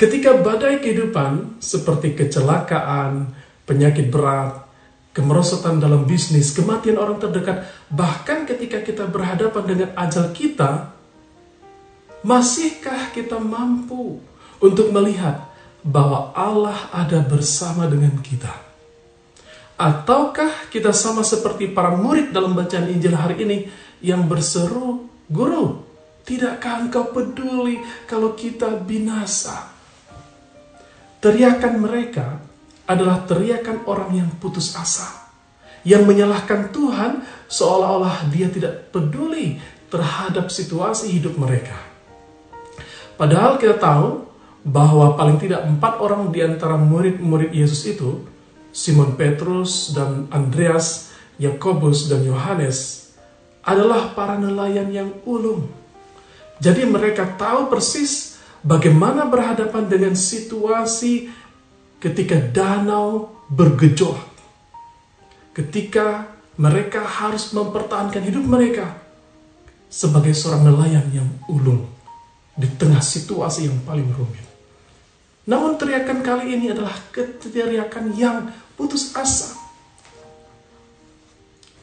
Ketika badai kehidupan seperti kecelakaan, penyakit berat, kemerosotan dalam bisnis, kematian orang terdekat, bahkan ketika kita berhadapan dengan ajal kita, masihkah kita mampu untuk melihat bahwa Allah ada bersama dengan kita? Ataukah kita sama seperti para murid dalam bacaan Injil hari ini yang berseru, "Guru, tidakkah engkau peduli kalau kita binasa?" Teriakan mereka adalah teriakan orang yang putus asa, yang menyalahkan Tuhan seolah-olah dia tidak peduli terhadap situasi hidup mereka. Padahal kita tahu bahwa paling tidak 4 orang di antara murid-murid Yesus itu, Simon Petrus dan Andreas, Yakobus dan Yohanes, adalah para nelayan yang ulung. Jadi mereka tahu persis bagaimana berhadapan dengan situasi ketika danau bergejolak. Ketika mereka harus mempertahankan hidup mereka sebagai seorang nelayan yang ulung di tengah situasi yang paling rumit. Namun teriakan kali ini adalah teriakan yang putus asa.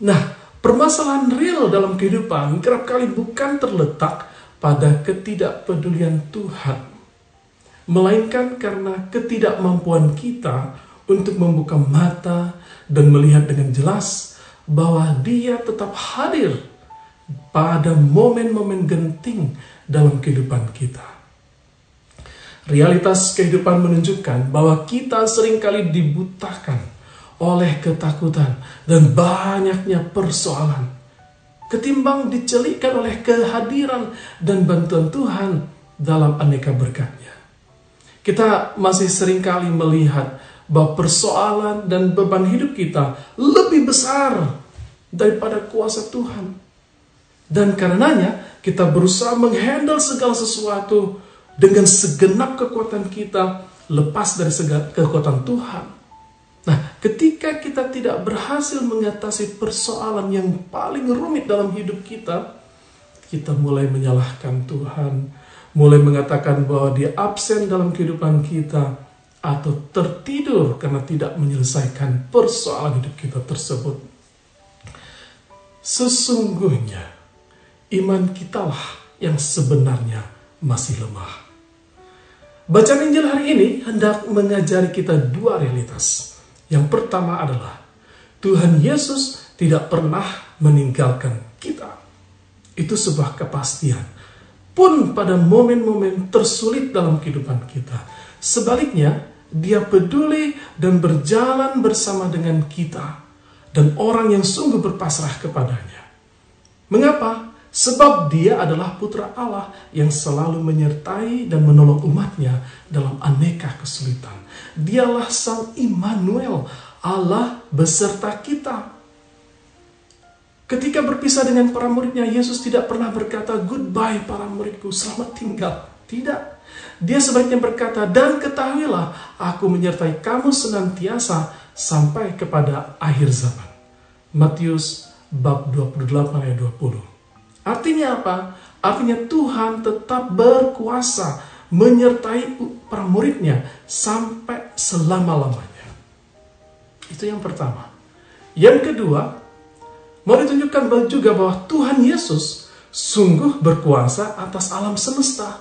Nah, permasalahan real dalam kehidupan kerap kali bukan terletak pada ketidakpedulian Tuhan, melainkan karena ketidakmampuan kita untuk membuka mata dan melihat dengan jelas bahwa Dia tetap hadir pada momen-momen genting dalam kehidupan kita. Realitas kehidupan menunjukkan bahwa kita seringkali dibutakan oleh ketakutan dan banyaknya persoalan, ketimbang dicelikkan oleh kehadiran dan bantuan Tuhan dalam aneka berkat-Nya. Kita masih seringkali melihat bahwa persoalan dan beban hidup kita lebih besar daripada kuasa Tuhan. Dan karenanya kita berusaha menghandle segala sesuatu dengan segenap kekuatan kita lepas dari segala kekuatan Tuhan. Nah, ketika kita tidak berhasil mengatasi persoalan yang paling rumit dalam hidup kita, kita mulai menyalahkan Tuhan, mulai mengatakan bahwa Dia absen dalam kehidupan kita, atau tertidur karena tidak menyelesaikan persoalan hidup kita tersebut. Sesungguhnya, iman kitalah yang sebenarnya masih lemah. Bacaan Injil hari ini hendak mengajari kita 2 realitas. Yang pertama adalah Tuhan Yesus tidak pernah meninggalkan kita. Itu sebuah kepastian. Pun pada momen-momen tersulit dalam kehidupan kita. Sebaliknya, Dia peduli dan berjalan bersama dengan kita dan orang yang sungguh berpasrah kepadanya. Mengapa? Sebab Dia adalah Putra Allah yang selalu menyertai dan menolong umatnya dalam aneka kesulitan. Dialah Sang Immanuel, Allah beserta kita. Ketika berpisah dengan para muridnya, Yesus tidak pernah berkata, "Goodbye para muridku, selamat tinggal." Tidak. Dia sebaliknya berkata, "Dan ketahuilah, aku menyertai kamu senantiasa sampai kepada akhir zaman." Matius bab 28 ayat 20. Artinya apa? Artinya Tuhan tetap berkuasa menyertai para muridnya sampai selama-lamanya. Itu yang pertama. Yang kedua, mau ditunjukkan juga bahwa Tuhan Yesus sungguh berkuasa atas alam semesta.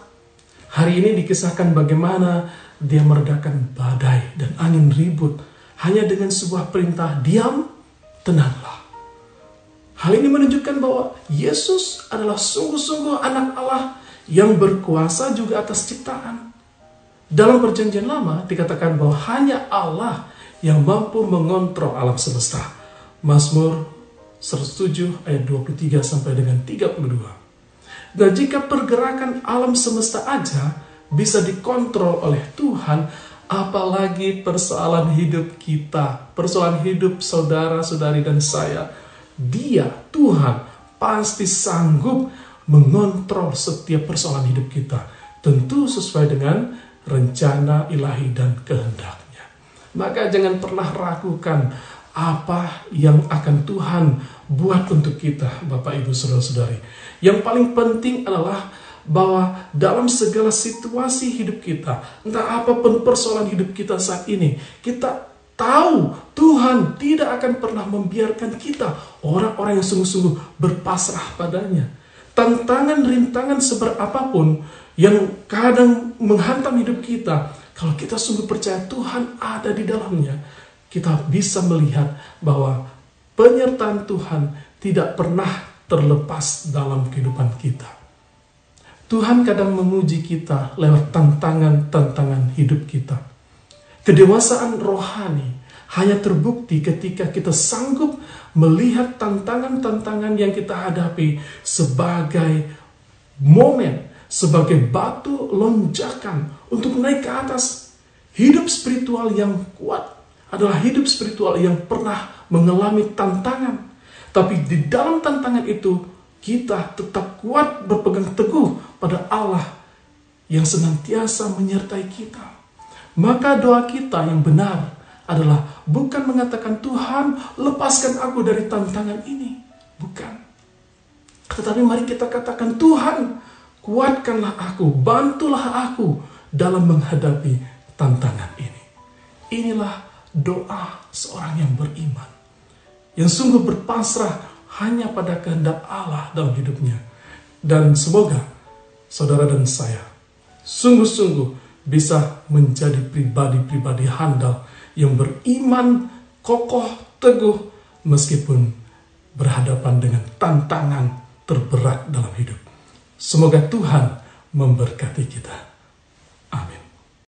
Hari ini dikisahkan bagaimana Dia meredakan badai dan angin ribut hanya dengan sebuah perintah, "Diam, tenanglah." Hal ini menunjukkan bahwa Yesus adalah sungguh-sungguh anak Allah yang berkuasa juga atas ciptaan. Dalam Perjanjian Lama dikatakan bahwa hanya Allah yang mampu mengontrol alam semesta. Mazmur 107 ayat 23 sampai dengan 32. Dan jika pergerakan alam semesta aja bisa dikontrol oleh Tuhan, apalagi persoalan hidup kita, persoalan hidup saudara-saudari dan saya. Dia, Tuhan, pasti sanggup mengontrol setiap persoalan hidup kita. Tentu sesuai dengan rencana ilahi dan kehendaknya. Maka jangan pernah ragukan apa yang akan Tuhan buat untuk kita, Bapak Ibu Saudara-saudari. Yang paling penting adalah bahwa dalam segala situasi hidup kita, entah apapun persoalan hidup kita saat ini, kita tahu Tuhan tidak akan pernah membiarkan kita, orang-orang yang sungguh-sungguh berpasrah padanya. Tantangan, rintangan seberapapun yang kadang menghantam hidup kita, kalau kita sungguh percaya Tuhan ada di dalamnya, kita bisa melihat bahwa penyertaan Tuhan tidak pernah terlepas dalam kehidupan kita. Tuhan kadang menguji kita lewat tantangan-tantangan hidup kita. Kedewasaan rohani hanya terbukti ketika kita sanggup melihat tantangan-tantangan yang kita hadapi sebagai momen, sebagai batu lonjakan untuk naik ke atas. Hidup spiritual yang kuat adalah hidup spiritual yang pernah mengalami tantangan. Tapi di dalam tantangan itu, kita tetap kuat berpegang teguh pada Allah yang senantiasa menyertai kita. Maka doa kita yang benar adalah bukan mengatakan, Tuhan lepaskan aku dari tantangan ini. Bukan. Tetapi mari kita katakan, Tuhan kuatkanlah aku, bantulah aku dalam menghadapi tantangan ini. Inilah doa seorang yang beriman, yang sungguh berpasrah hanya pada kehendak Allah dalam hidupnya. Dan semoga saudara dan saya sungguh-sungguh bisa menjadi pribadi-pribadi handal yang beriman kokoh teguh meskipun berhadapan dengan tantangan terberat dalam hidup. Semoga Tuhan memberkati kita.